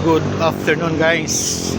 Good afternoon guys.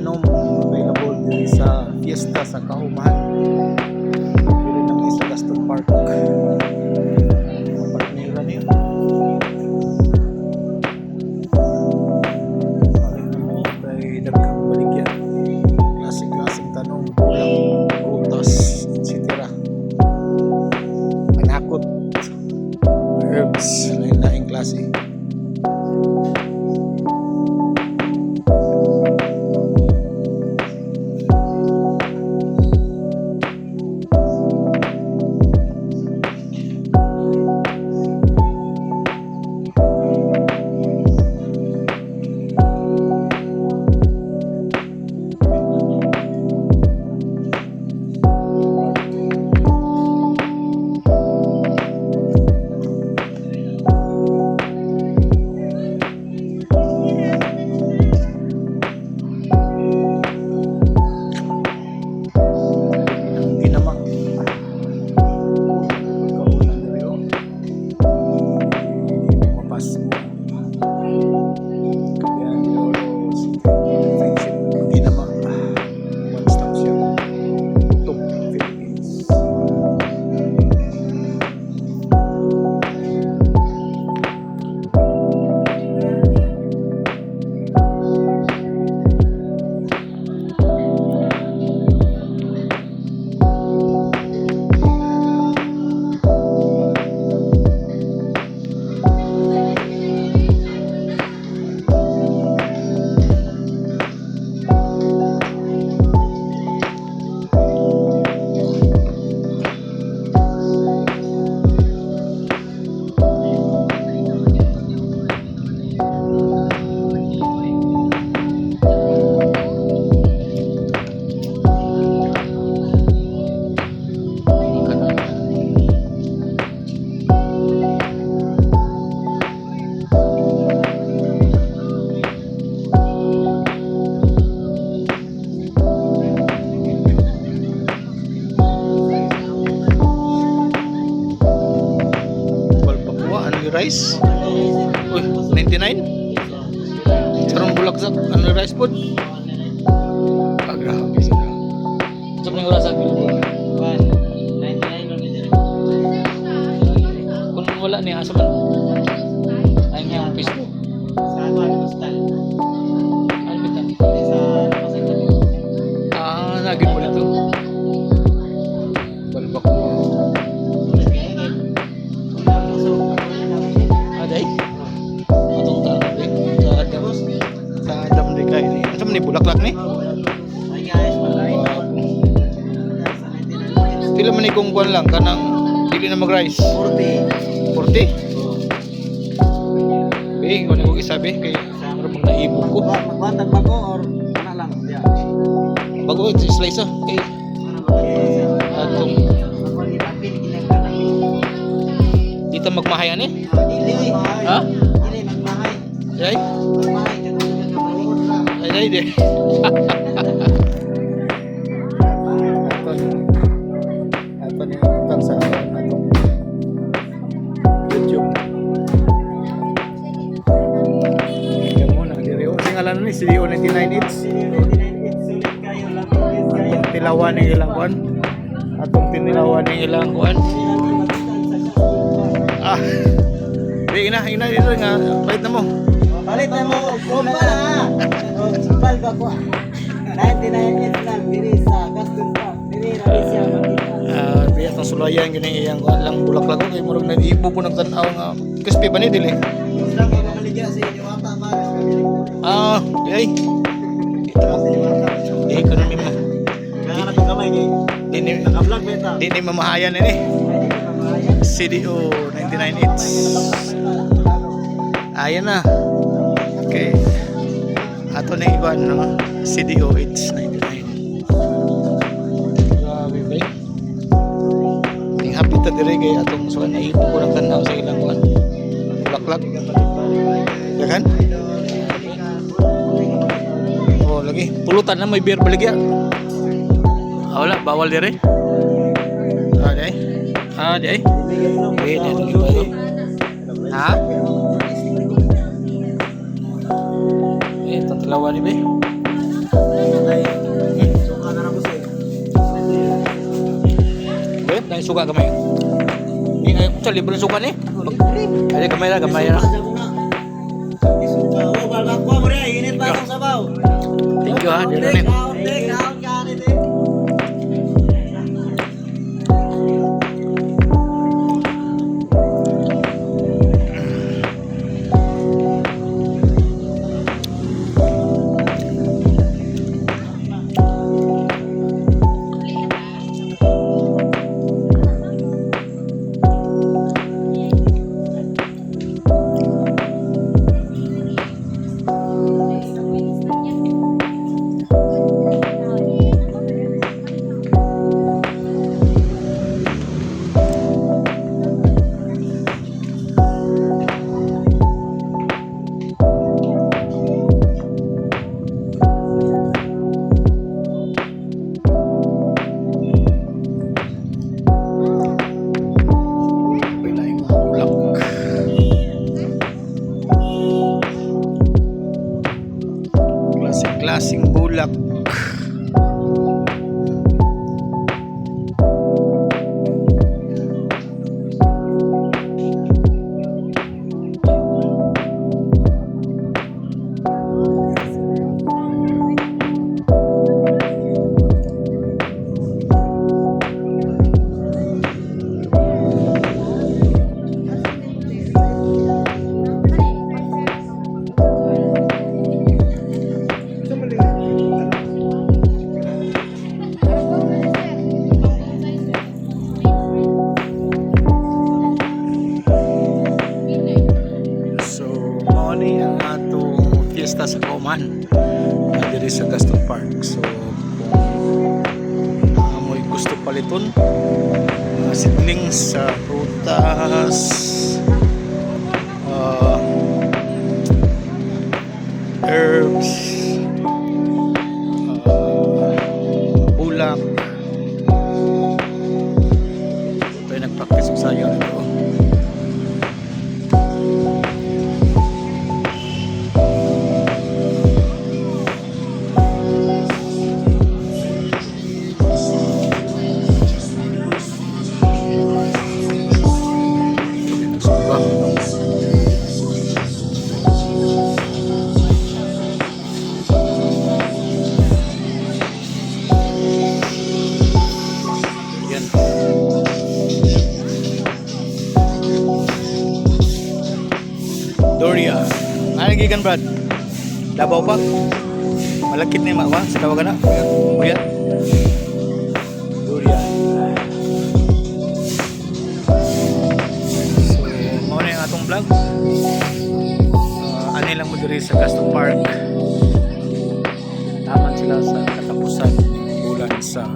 tanom available din sa fiesta sa Kahumahan. Dili lang sa Gaston Park. Park nila niyo. Kay daghang baligyan. Klaseng tanom, ulang, prutas, etc. Panakot, herbs, lain-laing klase. Rice. Uy, 99? Sarang bulaksak. Ano rice po? Ah, grabe sila. Sa mga oras sa Pilipinas. 99 kung wala niya asa man. Ay nga ang pisto. Sa ano hostel? Ano bitan? Sa Pasig. Ah, naging mo nito. Balbak mo. Aday. Atong tabi. Sa Adam. Sa Adam di kay ni. Ano man ni bulaklak ni? Hi guys, malay. Pila man ni kung kuan lang kanang dili na mag-rice. 40. 40? Eh, kung ko isabi kay para mag naibog ko. Magwatag ba ko or ana lang? Diya. Bago ito slice kay Ano ba kayo? atong Ako ni Papin ginagana. dito magmahayan eh. Dili. Ha? Dili magmahay. Ay, Magmahay ka kung nagkabalikod lang. ay di. Aton yung utang sa atong YouTube. Yan muna, diri o sing alam ni CDO 99 hits. Sulit kayo lang. Atong tilawan ng ilang kuan. Atong tinilawan ng ilang kuan. Ah. Di ina dito nga bait na mo. Palit na mo. Kumpal ha. Kumpal ba ko? 99 lang. Dili sa Gaston Park. Dili na siya makita. Ah, biya tong sulayan gini iyang kuan lang bulak-lak kay murag nag-ibo po nagtan-aw nga. Crispy ba ni dili? Gusto ko makaligya sa inyo ata magas kami. Ah, ay. Eh, economy mo. Kaya ko kamay ni Dini naka-vlog beta. dini mamahayan ini. CDO 99 hits. Ayan na. Okay. Ato na iwan no. CDO hits 99. Grabe ba? Ning happy ta dire kay atong suan na ipo ko nang tanaw sa ilang kuan. Bulaklak. Ya kan? Oh, lagi. Pulutan na may beer baligya. Ah, wala, bawal dire. Ah, day. Ah, day. Wait, ito ba? Ha? Ito, tlawa ni be. suka gamay. Ay, sa libre suka ni. Ay, gamay na, gamay na. Oh, balbakwa mo rin. Init pa akong sabaw. Thank you ha, Dironik. Kaon ka nito. Pilaing bulak. Klaseng bulak. So, mao ni ang atong fiesta sa Kauman diri sa Gaston Park. So, kung amoy gusto paliton, mga seedlings sa prutas, herbs, bulak. Ito yung nag-practice ko sa iyo nito. Yan. Doria. Ano gikan Brad? Labaw pa? Malakit ni Mawa sa tawagan na. Kuya. Doria. So, mao na yung atong vlog. Ani lang mo diri sa Gaston Park. Taman sila sa katapusan ng bulan sa